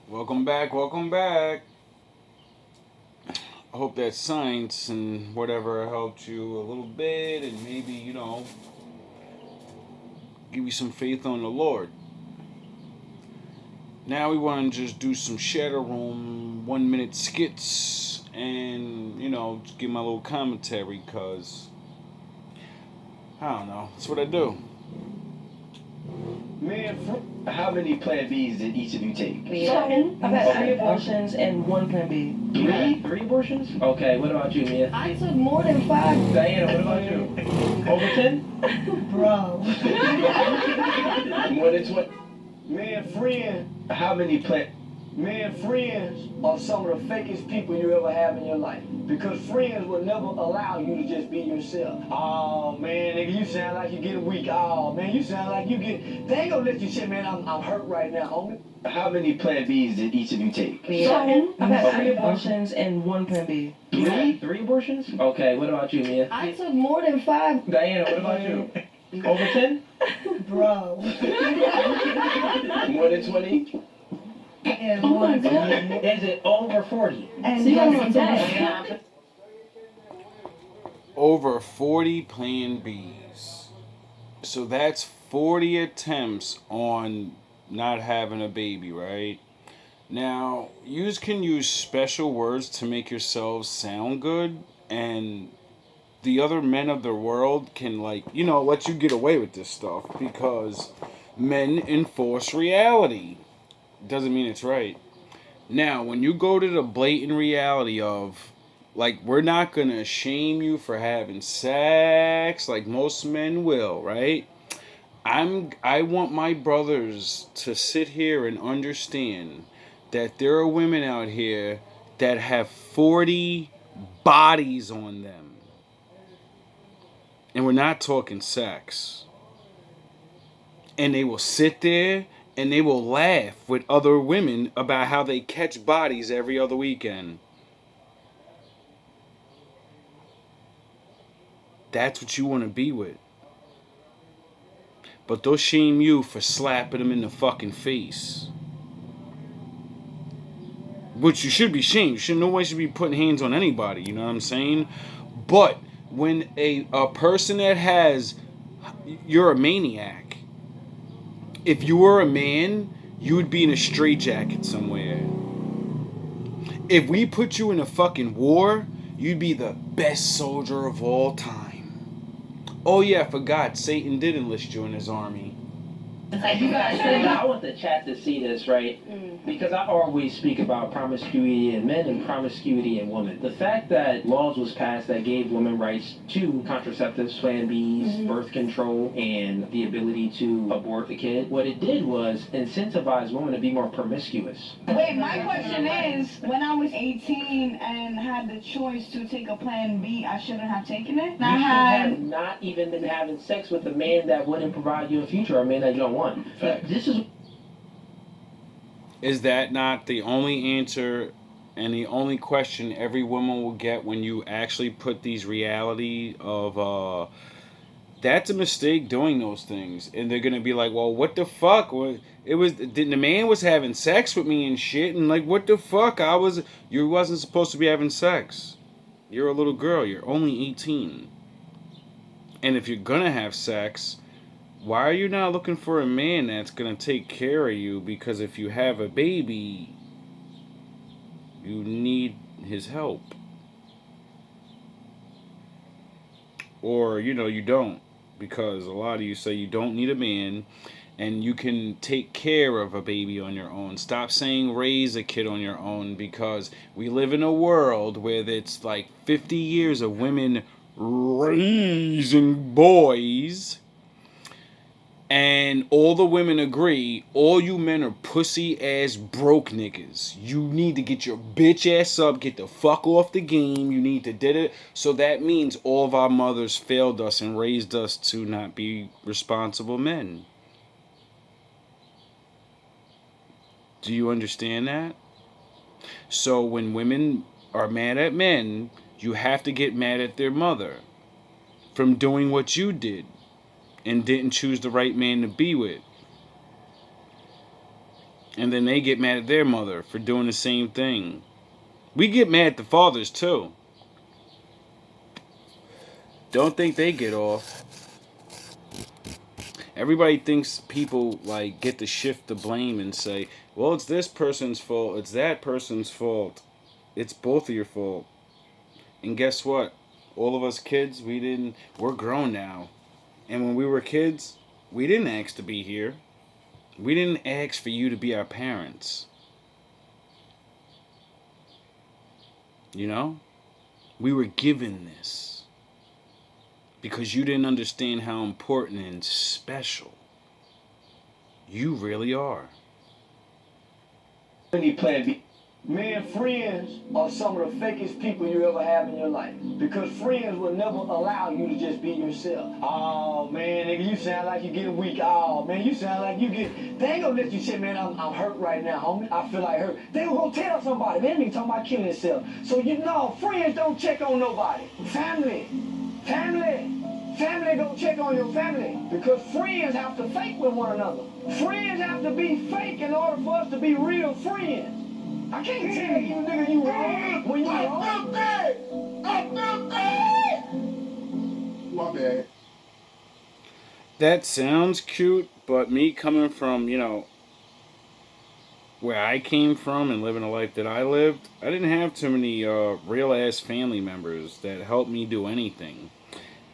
Welcome back, welcome back. I hope that science and whatever helped you a little bit and maybe, give you some faith on the Lord. Now we want to just do some shadow room 1 minute skits and, just give my little commentary because, I don't know, that's what I do. Man, how many Plan Bs did each of you take? Seven. I've had 3 abortions and 1 Plan B. Three abortions? Okay, what about you, Mia? I took more than 5. Diana, what about you? Over 10? Bro. More than 20? Man, how many friends are some of the fakest people you ever have in your life. Because friends will never allow you to just be yourself. Oh, man, nigga, you sound like you get weak. Oh, man, you sound like you get... They ain't gonna let you say, man, I'm hurt right now, homie. How many Plan Bs did each of you take? Seven. I've had 3 abortions and 1 Plan B. Three abortions? Okay, what about you, Mia? I took more than 5. Diana, what about you? Over 10? Bro. More than 20? And oh my God. Is it over 40? And so you don't know Over 40 Plan Bs. So that's 40 attempts on not having a baby, right? Now, you can use special words to make yourselves sound good, and the other men of the world can, let you get away with this stuff because men enforce reality. Doesn't mean it's right. Now, when you go to the blatant reality of, we're not going to shame you for having sex like most men will, right? I want my brothers to sit here and understand that there are women out here that have 40 bodies on them. And we're not talking sex. And they will sit there and they will laugh with other women about how they catch bodies every other weekend. That's what you want to be with. But they'll shame you for slapping them in the fucking face. Which you should be shamed. No one should be putting hands on anybody, you know what I'm saying? But when a person that has... You're a maniac. If you were a man, you would be in a straitjacket somewhere. If we put you in a fucking war, you'd be the best soldier of all time. Oh yeah, I forgot. Satan did enlist you in his army. I want the chat to see this, right? Because I always speak about promiscuity in men and promiscuity in women. The fact that laws was passed that gave women rights to contraceptives, Plan Bs, birth control, and the ability to abort the kid, what it did was incentivize women to be more promiscuous. Wait, my question is, when I was 18 and had the choice to take a Plan B, I shouldn't have taken it? You should have not even been having sex with a man that wouldn't provide you a future, or a man that you don't want. This is that not the only answer and the only question every woman will get when you actually put these reality of that's a mistake doing those things, and they're gonna be like, well, what the fuck? The man was having sex with me and shit, and what the fuck? You wasn't supposed to be having sex. You're a little girl. You're only 18, and if you're gonna have sex, why are you not looking for a man that's going to take care of you? Because if you have a baby, you need his help. Or, you don't. Because a lot of you say you don't need a man and you can take care of a baby on your own. Stop saying raise a kid on your own, because we live in a world where it's 50 years of women raising boys. And all the women agree, all you men are pussy ass broke niggas. You need to get your bitch ass up, get the fuck off the game. You need to did it. So that means all of our mothers failed us and raised us to not be responsible men. Do you understand that? So when women are mad at men, you have to get mad at their mother from doing what you did and didn't choose the right man to be with. And then they get mad at their mother for doing the same thing. We get mad at the fathers too. Don't think they get off. Everybody thinks people like get to shift the blame and say, well, it's this person's fault, it's that person's fault. It's both of your fault. And guess what? All of us kids, we're grown now. And when we were kids, we didn't ask to be here. We didn't ask for you to be our parents. You know? We were given this. Because you didn't understand how important and special you really are. Any plan B. Man, friends are some of the fakest people you ever have in your life. Because friends will never allow you to just be yourself. Oh, man, nigga, you sound like you're getting weak. Oh, man, you sound like you get... They ain't gonna let you say, man, I'm hurt right now, homie. I feel like hurt. They were gonna tell somebody. Man, they talking about killing himself. So, you know, friends don't check on nobody. Family don't check on your family. Because friends have to fake with one another. Friends have to be fake in order for us to be real friends. I can't tell you, nigga, you wrong when you wrong. I feel bad. My bad. That sounds cute, but me coming from, where I came from and living a life that I lived, I didn't have too many real-ass family members that helped me do anything.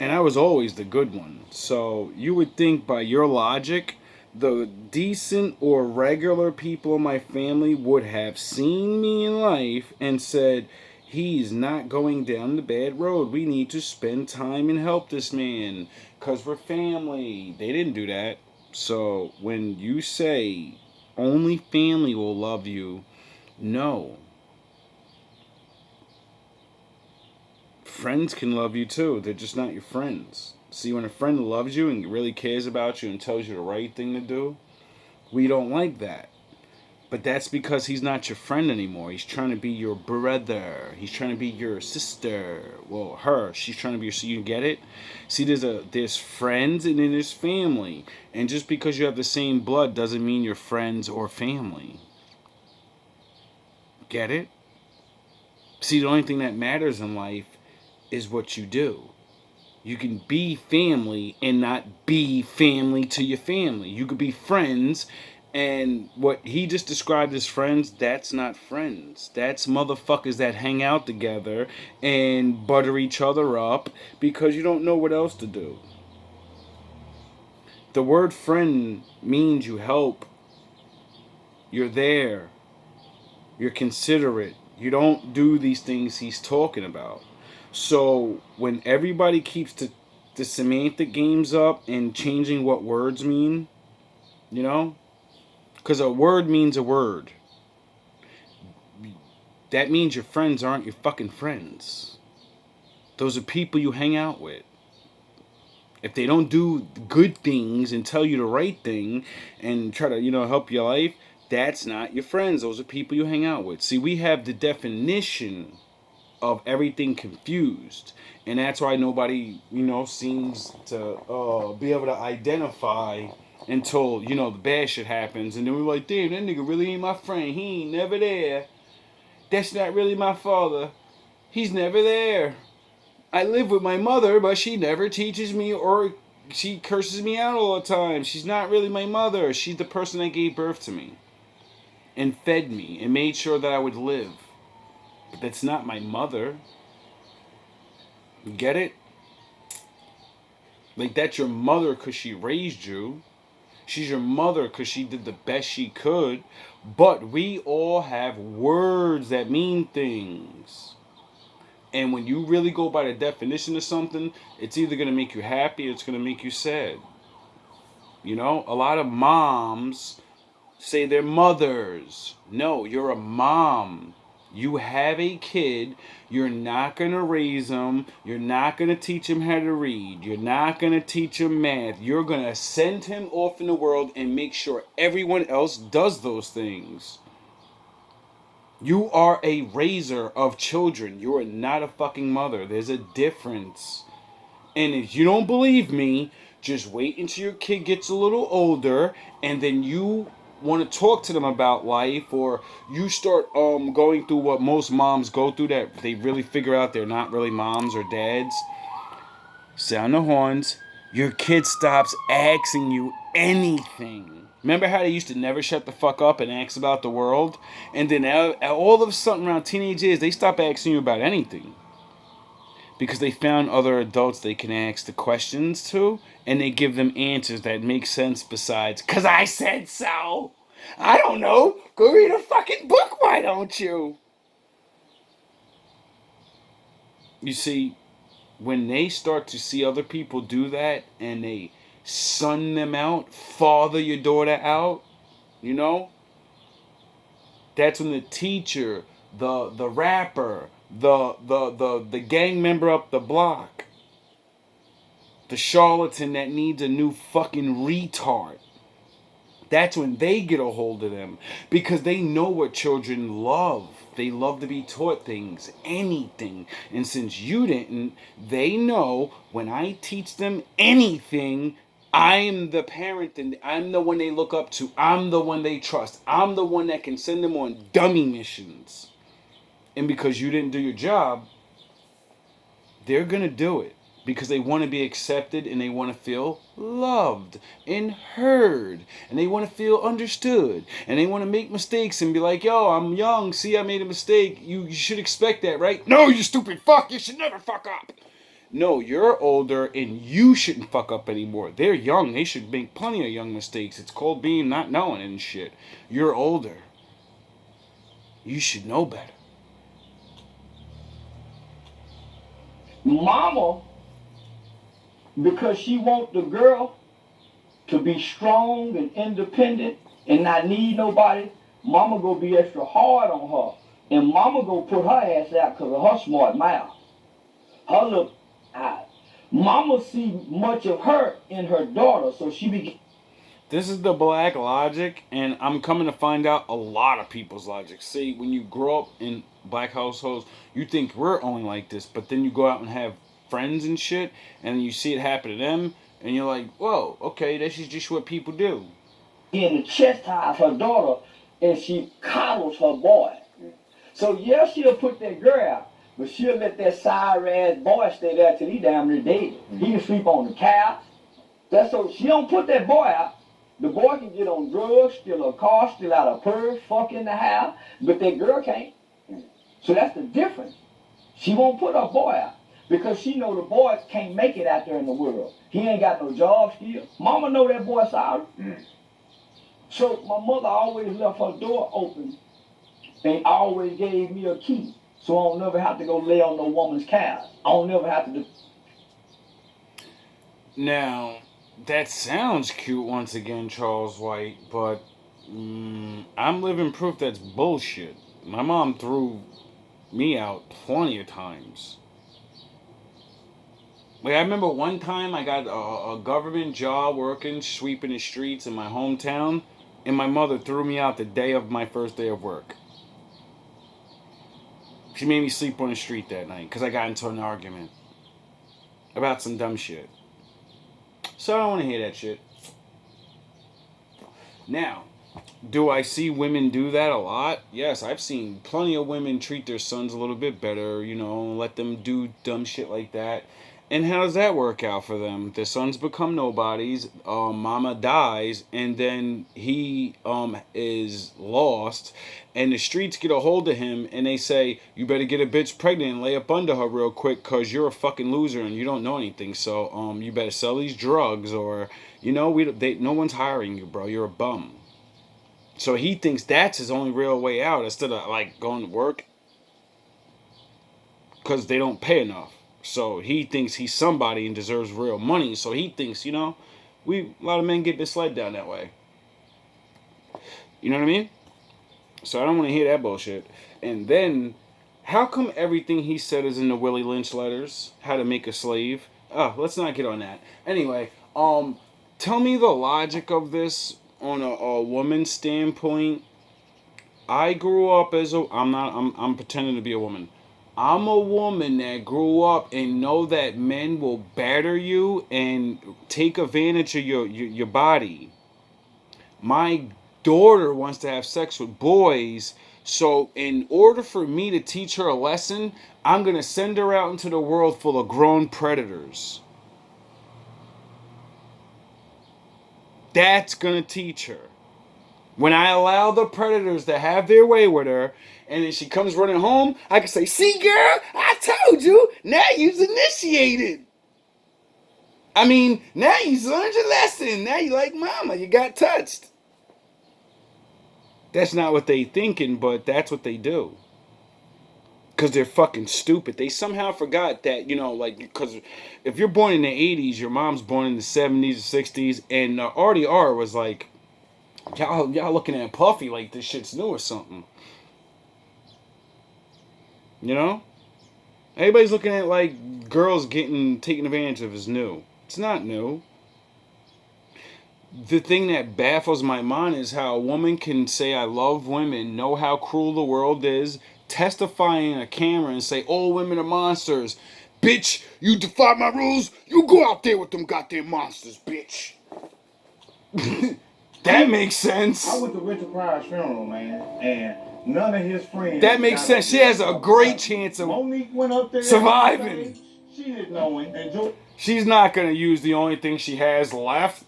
And I was always the good one. So you would think by your logic, the decent or regular people in my family would have seen me in life and said, he's not going down the bad road. We need to spend time and help this man because we're family. They didn't do that. So when you say only family will love you, no. Friends can love you too. They're just not your friends. See, when a friend loves you and really cares about you and tells you the right thing to do, we don't like that. But that's because he's not your friend anymore. He's trying to be your brother. He's trying to be your sister. Well, her. She's trying to be your... So you get it? See, there's friends and then there's family. And just because you have the same blood doesn't mean you're friends or family. Get it? See, the only thing that matters in life is what you do. You can be family and not be family to your family. You could be friends, and what he just described as friends, that's not friends. That's motherfuckers that hang out together and butter each other up because you don't know what else to do. The word friend means you help. You're there. You're considerate. You don't do these things he's talking about. So when everybody keeps the semantic games up and changing what words mean, because a word means a word. That means your friends aren't your fucking friends. Those are people you hang out with. If they don't do good things and tell you the right thing and try to, help your life, that's not your friends. Those are people you hang out with. See, we have the definition of everything confused, and that's why nobody seems to be able to identify until the bad shit happens, and then we're like, damn, that nigga really ain't my friend. He ain't never there. That's not really my father. He's never there. I live with my mother, but she never teaches me, or she curses me out all the time. She's not really my mother. She's the person that gave birth to me and fed me and made sure that I would live. That's not my mother. You get it? Like, that's your mother because she raised you. She's your mother because she did the best she could. But we all have words that mean things. And when you really go by the definition of something, it's either going to make you happy or it's going to make you sad. A lot of moms say they're mothers. No, you're a mom. You have a kid, you're not going to raise him, you're not going to teach him how to read, you're not going to teach him math, you're going to send him off in the world and make sure everyone else does those things. You are a raiser of children, you are not a fucking mother. There's a difference. And if you don't believe me, just wait until your kid gets a little older, and then you want to talk to them about life, or you start going through what most moms go through, that they really figure out they're not really moms or dads, sound the horns. Your kid stops asking you anything. Remember how they used to never shut the fuck up and ask about the world? And then all of a sudden around teenage years, they stop asking you about anything. Because they found other adults they can ask the questions to, and they give them answers that make sense besides, 'cause I said so. I don't know. Go read a fucking book, why don't you? You see, when they start to see other people do that and they sun them out, father your daughter out, you know, that's when the teacher, the rapper, the gang member up the block, the charlatan that needs a new fucking retard, that's when they get a hold of them, because they know what children love. They love to be taught things, anything. And since you didn't, they know when I teach them anything, I'm the parent and I'm the one they look up to. I'm the one they trust. I'm the one that can send them on dummy missions. And because you didn't do your job, they're going to do it. Because they want to be accepted and they want to feel loved and heard. And they want to feel understood. And they want to make mistakes and be like, yo, I'm young. See, I made a mistake. You should expect that, right? No, you stupid fuck. You should never fuck up. No, you're older and you shouldn't fuck up anymore. They're young. They should make plenty of young mistakes. It's called being not knowing and shit. You're older. You should know better. Mama, because she want the girl to be strong and independent and not need nobody, mama go be extra hard on her. And mama go put her ass out because of her smart mouth. Her little eyes. Mama see much of her in her daughter, so she be... This is the black logic, and I'm coming to find out a lot of people's logic. See, when you grow up in black households, you think we're only like this, but then you go out and have friends and shit, and you see it happen to them, and you're like, whoa, okay, this is just what people do. In the chastise her daughter, and she coddles her boy. So yeah, she'll put that girl out, but she'll let that sorry ass boy stay there till he damn near dead. He can sleep on the couch. That's so she don't put that boy out. The boy can get on drugs, steal a car, steal out a purse, fuck in the house, but that girl can't. So that's the difference. She won't put her boy out because she know the boy can't make it out there in the world. He ain't got no job skills. Mama know that boy sorry. So my mother always left her door open and always gave me a key. So I don't never have to go lay on no woman's couch. I don't never have to do... Now, that sounds cute once again, Charles White, but I'm living proof that's bullshit. My mom threw me out plenty of times. Like, I remember one time I got a government job working, sweeping the streets in my hometown, and my mother threw me out the day of my first day of work. She made me sleep on the street that night because I got into an argument about some dumb shit. So I don't want to hear that shit. Now, do I see women do that a lot? Yes, I've seen plenty of women treat their sons a little bit better, you know, let them do dumb shit like that. And how does that work out for them? Their sons become nobodies, mama dies, and then he is lost, and the streets get a hold of him, and they say, you better get a bitch pregnant and lay up under her real quick, because you're a fucking loser and you don't know anything, so you better sell these drugs, or, you know, no one's hiring you, bro, you're a bum. So he thinks that's his only real way out, instead of, like, going to work, because they don't pay enough. So he thinks he's somebody and deserves real money. So he thinks, you know, a lot of men get misled down that way. You know what I mean? So I don't want to hear that bullshit. And then, how come everything he said is in the Willie Lynch letters? How to make a slave? Oh, let's not get on that. Anyway, tell me the logic of this on a woman's standpoint. I grew up as I'm pretending to be a woman. I'm a woman that grew up and know that men will batter you and take advantage of your body. My daughter wants to have sex with boys. So in order for me to teach her a lesson, I'm going to send her out into the world full of grown predators. That's going to teach her. When I allow the predators to have their way with her, and then she comes running home, I can say, see, girl, I told you, now you's initiated. I mean, now you learned your lesson. Now you like mama, you got touched. That's not what they thinking, but that's what they do. Because they're fucking stupid. They somehow forgot that, like, because if you're born in the 80s, your mom's born in the 70s or 60s, and RDR was like, y'all looking at Puffy like this shit's new or something. You know? Everybody's looking at like girls getting taken advantage of as new. It's not new. The thing that baffles my mind is how a woman can say I love women, know how cruel the world is, testify in a camera and say all women are monsters. Bitch, you defy my rules, you go out there with them goddamn monsters, bitch. That makes sense. I went to Richard Pryor's funeral, man, and none of his friends. That makes sense. She has a great chance of Monique went up there surviving. She didn't know him. She's not going to use the only thing she has left.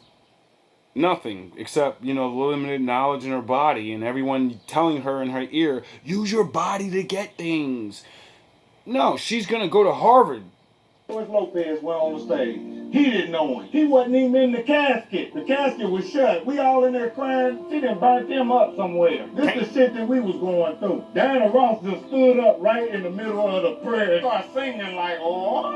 Nothing. Except, limited knowledge in her body and everyone telling her in her ear, use your body to get things. No, she's going to go to Harvard. George Lopez went on the stage. He didn't know him. He wasn't even in the casket. The casket was shut. We all in there crying. She done burnt him up somewhere. This is the shit that we was going through. Diana Ross just stood up right in the middle of the prayer and started singing like, oh.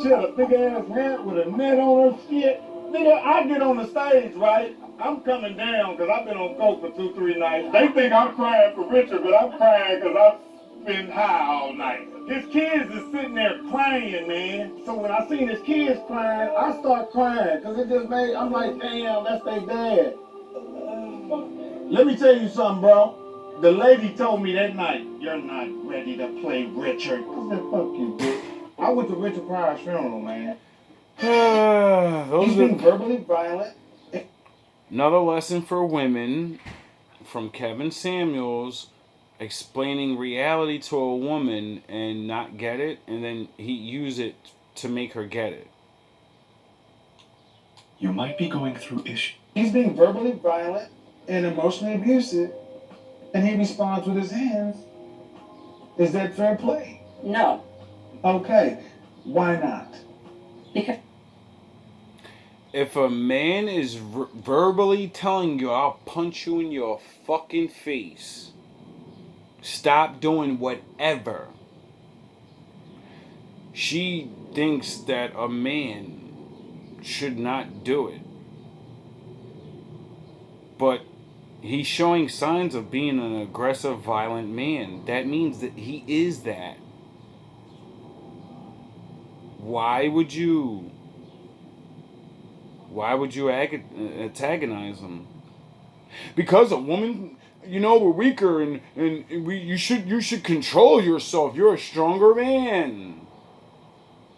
She had a big ass hat with a net on her shit. Nigga, I get on the stage, right? I'm coming down because I've been on coke for 2-3 nights. They think I'm crying for Richard, but I'm crying because I've been high all night. His kids is sitting there crying, man. So when I seen his kids crying, I start crying because it just made, I'm like, damn, that's their dad. Let me tell you something, bro. The lady told me that night, you're not ready to play Richard. I said, fuck you, bitch. I went to Richard Pryor's funeral, man. He's being verbally violent. Another lesson for women from Kevin Samuels, explaining reality to a woman and not get it, and then he use it to make her get it. You might be going through issues. He's being verbally violent and emotionally abusive, and he responds with his hands. Is that fair play? No. Okay, why not? Because if a man is verbally telling you, I'll punch you in your fucking face, stop doing whatever, she thinks that a man should not do it. But he's showing signs of being an aggressive, violent man. That means that he is that. Why would you antagonize him? Because a woman, we're weaker and you should control yourself. You're a stronger man.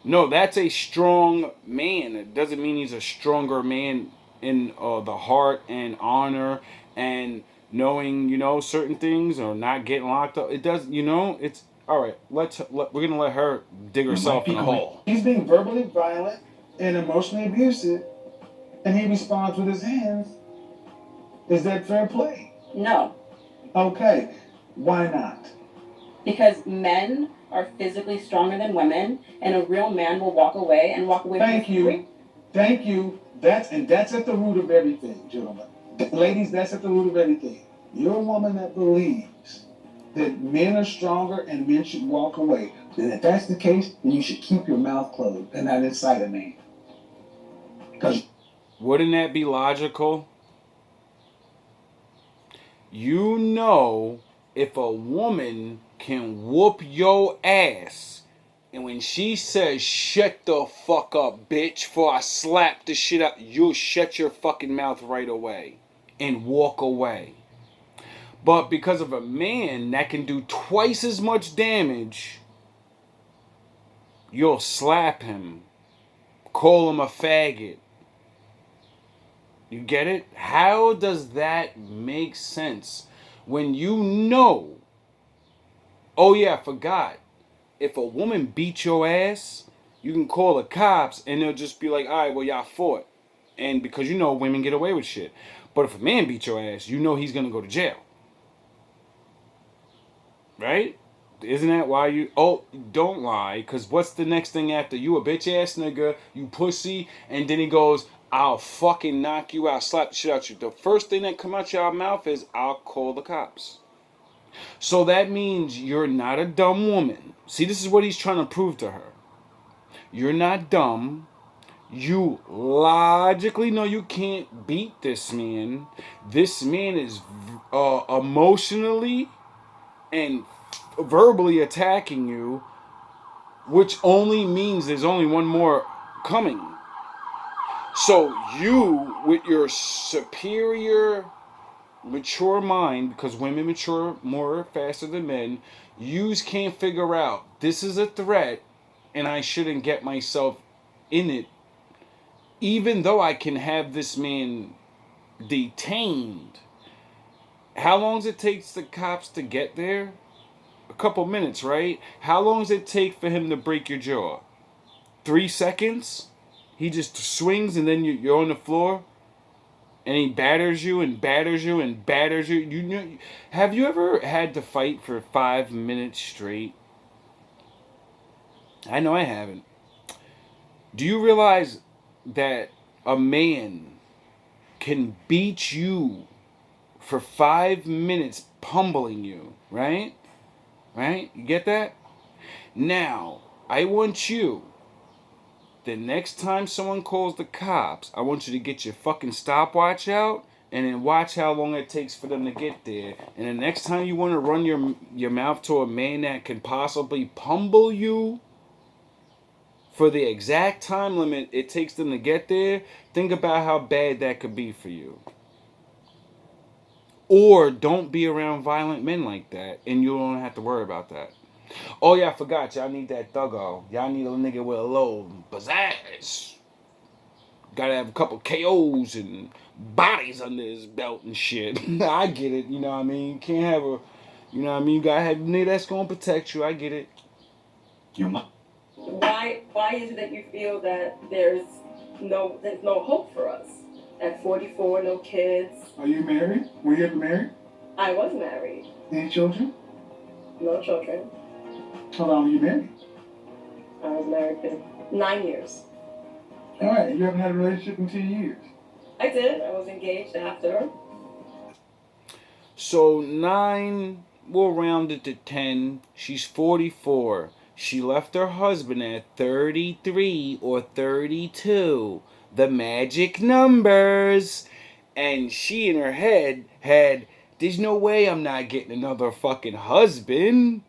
No, that's a strong man. It doesn't mean he's a stronger man in the heart and honor and knowing, certain things or not getting locked up. It does, it's all right. We're gonna let her dig herself in a hole. He's being verbally violent and emotionally abusive, and he responds with his hands. Is that fair play? no. Okay, why not? Because men are physically stronger than women, and a real man will walk away Thank you. Thank you. That's at the root of everything, gentlemen. Ladies, that's at the root of everything. You're a woman that believes that men are stronger and men should walk away. Then if that's the case, then you should keep your mouth closed and not incite a man. Because wouldn't that be logical? If a woman can whoop your ass, and when she says, shut the fuck up, bitch, before I slap the shit out, you'll shut your fucking mouth right away and walk away. But because of a man that can do twice as much damage, you'll slap him, call him a faggot, You get it? How does that make sense? When you know, oh yeah, I forgot. If a woman beats your ass, you can call the cops and they'll just be like, all right, well, y'all fought. And because you know women get away with shit. But if a man beats your ass, you know he's going to go to jail. Right? Isn't that why you... Oh, don't lie. Because what's the next thing after? You a bitch ass nigga, you pussy, and then he goes, I'll fucking knock you out, slap the shit out you. The first thing that come out your mouth is, I'll call the cops. So that means you're not a dumb woman. See, this is what he's trying to prove to her. You're not dumb. You logically know you can't beat this man. This man is emotionally and verbally attacking you, which only means there's only one more coming. So you, with your superior, mature mind, because women mature more faster than men, you can't figure out this is a threat and I shouldn't get myself in it, even though I can have this man detained. How long does it take the cops to get there? A couple minutes, right? How long does it take for him to break your jaw? 3 seconds? He just swings and then you're on the floor? And he batters you and batters you and batters you. You know, have you ever had to fight for 5 minutes straight? I know I haven't. Do you realize that a man can beat you for 5 minutes, pummeling you, right? Right? You get that? Now, I want you, the next time someone calls the cops, I want you to get your fucking stopwatch out and then watch how long it takes for them to get there. And the next time you want to run your mouth to a man that can possibly pummel you for the exact time limit it takes them to get there, think about how bad that could be for you. Or don't be around violent men like that and you don't have to worry about that. Oh yeah, I forgot. Y'all need that thuggo. Y'all need a nigga with a little pizzazz. Gotta have a couple KOs and bodies under his belt and shit. I get it. You know what I mean? You can't have a... You know what I mean? You gotta have a nigga that's gonna protect you. I get it. Why is it that you feel that there's no hope for us? At 44, no kids. Are you married? Were you ever married? I was married. Any children? No children. How long were you married? I was married for 9 years. All right, you haven't had a relationship in 10 years. I did. I was engaged after. So 9, we'll round it to 10. She's 44. She left her husband at 33 or 32. The magic numbers. And she in her head had, there's no way I'm not getting another fucking husband.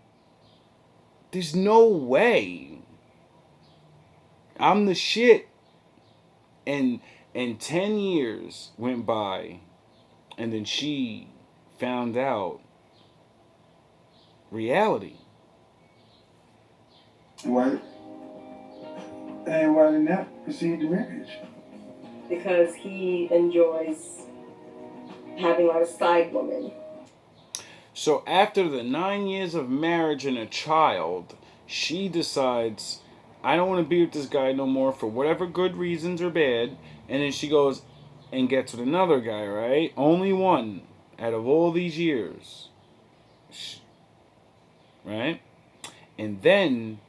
There's no way. I'm the shit. And 10 years went by. And then she found out reality. Why didn't that proceed to marriage? Because he enjoys having a lot of side women. So after the 9 years of marriage and a child, she decides, I don't want to be with this guy no more for whatever good reasons or bad. And then she goes and gets with another guy, right? Only one out of all these years. Right? And then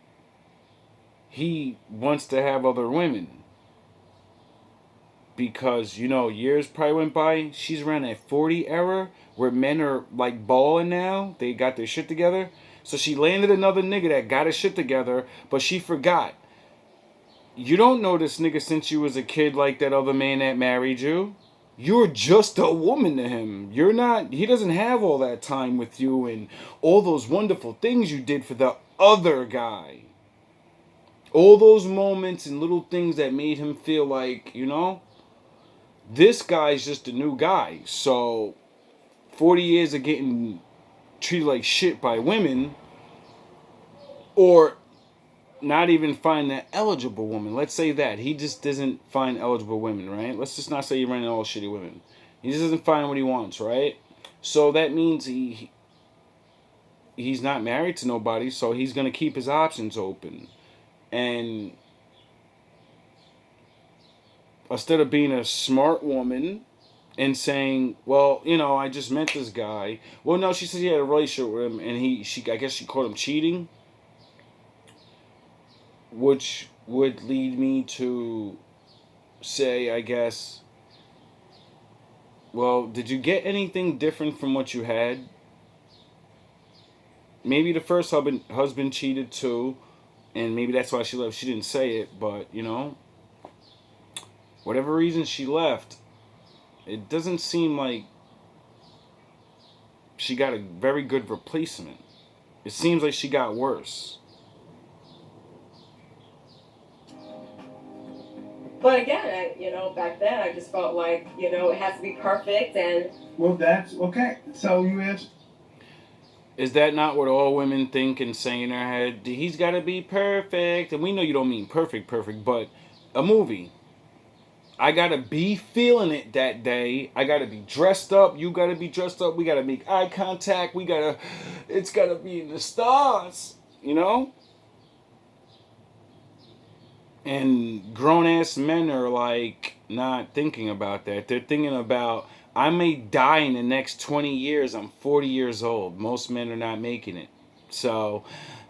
he wants to have other women. Because, you know, years probably went by. She's around that 40 era where men are like balling now. They got their shit together. So she landed another nigga that got his shit together, but she forgot. You don't know this nigga since you was a kid like that other man that married you. You're just a woman to him. You're not, he doesn't have all that time with you and all those wonderful things you did for the other guy. All those moments and little things that made him feel like, you know, this guy's just a new guy. So 40 years of getting treated like shit by women, or not even find that eligible woman. Let's say that. He just doesn't find eligible women, right? Let's just not say he's running all shitty women. He just doesn't find what he wants, right? So that means he's not married to nobody, so he's going to keep his options open. And instead of being a smart woman and saying, well, I just met this guy. Well, no, she said he had a relationship with him, and I guess she caught him cheating, which would lead me to say, I guess, well, did you get anything different from what you had? Maybe the first husband cheated too, and maybe that's why she left. She didn't say it, but, whatever reason she left, it doesn't seem like she got a very good replacement. It seems like she got worse. But again, back then I just felt like, it has to be perfect and. Well, that's okay. So you answer. Is that not what all women think and say in their head? He's got to be perfect. And we know you don't mean perfect, but a movie. I got to be feeling it that day. I got to be dressed up. You got to be dressed up. We got to make eye contact. It's got to be in the stars, And grown-ass men are, like, not thinking about that. They're thinking about, I may die in the next 20 years. I'm 40 years old. Most men are not making it. So,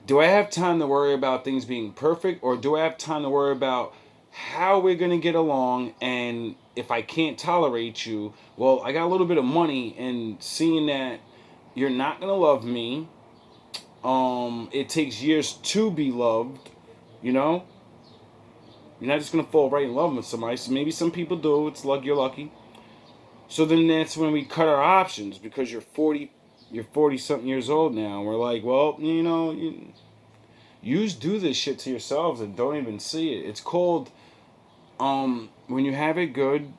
do I have time to worry about things being perfect? Or do I have time to worry about how we're going to get along? And if I can't tolerate you, well, I got a little bit of money. And seeing that you're not going to love me, it takes years to be loved, You're not just going to fall right in love with somebody. So maybe some people do. It's luck. You're lucky. So then that's when we cut our options because you're 40 something years old now. We're like, well, you just do this shit to yourselves and don't even see it. It's called, when you have it good,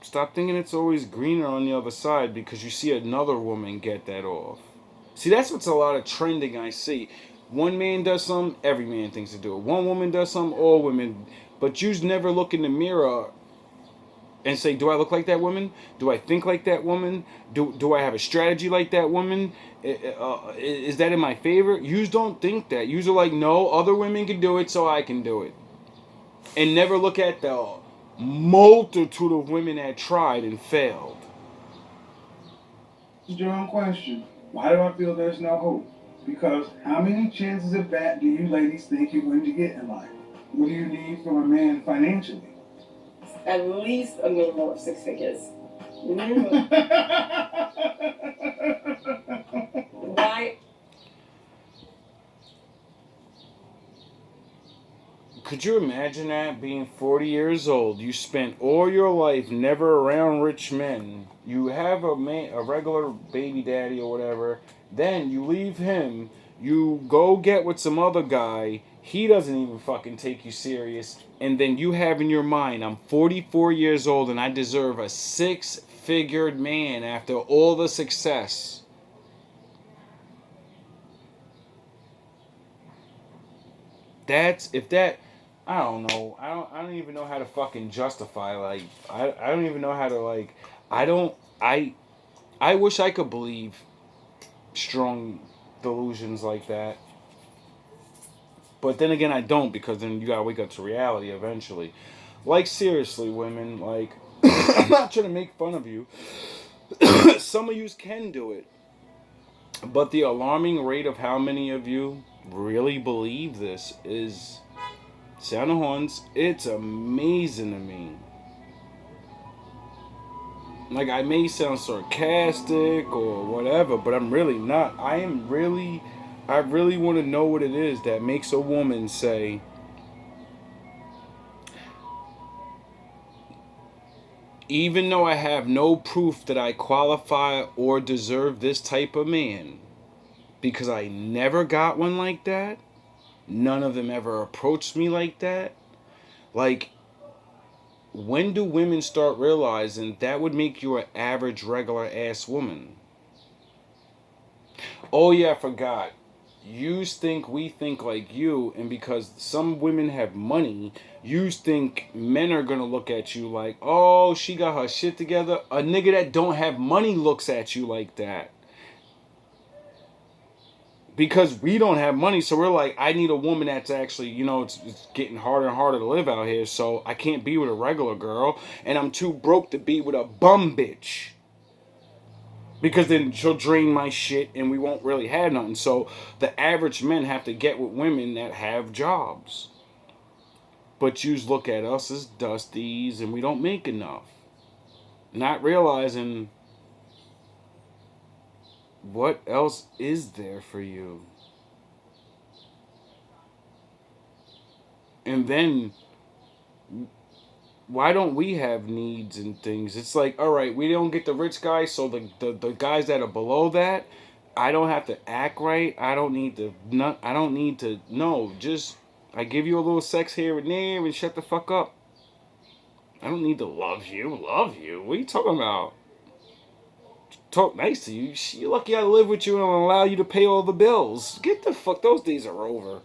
stop thinking it's always greener on the other side because you see another woman get that off. See, that's what's a lot of trending I see. One man does something, every man thinks to do it. One woman does something, all women. But you never look in the mirror and say, do I look like that woman? Do I think like that woman? Do I have a strategy like that woman? Is that in my favor? You don't think that. You are like, no, other women can do it, so I can do it. And never look at the multitude of women that tried and failed. It's your own question. Why do I feel there's no hope? Because how many chances of that do you ladies think you're going to get in life? What do you need from a man financially? At least a minimum of 6 figures. Minimum. Why? Could you imagine that, being 40 years old? You spent all your life never around rich men. You have a regular baby daddy or whatever. Then you leave him. You go get with some other guy. He doesn't even fucking take you serious. And then you have in your mind, I'm 44 years old and I deserve a 6-figured man after all the success. I don't know. I don't even know how to fucking justify, like, I don't even know how to, like, I wish I could believe strong delusions like that. But then again, I don't, because then you gotta wake up to reality eventually. Like, seriously, women, like, I'm not trying to make fun of you. Some of you can do it. But the alarming rate of how many of you really believe this is, sound the horns, it's amazing to me. Like, I may sound sarcastic or whatever, but I'm really not. I really want to know what it is that makes a woman say, even though I have no proof that I qualify or deserve this type of man, because I never got one like that, none of them ever approached me like that. Like, when do women start realizing that would make you an average, regular ass woman? Oh yeah, I forgot. you think we think like you, and because some women have money, you think men are gonna look at you like, oh, she got her shit together. A nigga that don't have money looks at you like that. Because we don't have money, so we're like, I need a woman that's actually, it's getting harder and harder to live out here, so I can't be with a regular girl, and I'm too broke to be with a bum bitch. Because then she'll drain my shit and we won't really have nothing. So the average men have to get with women that have jobs. But you look at us as dusties and we don't make enough. Not realizing what else is there for you. And then, why don't we have needs and things? It's like, all right, we don't get the rich guys, so the guys that are below that, I don't have to act right. I don't need to. No, just I give you a little sex here and there and shut the fuck up. I don't need to love you. Love you? What are you talking about? Talk nice to you. You're lucky I live with you and I'll allow you to pay all the bills. Get the fuck. Those days are over.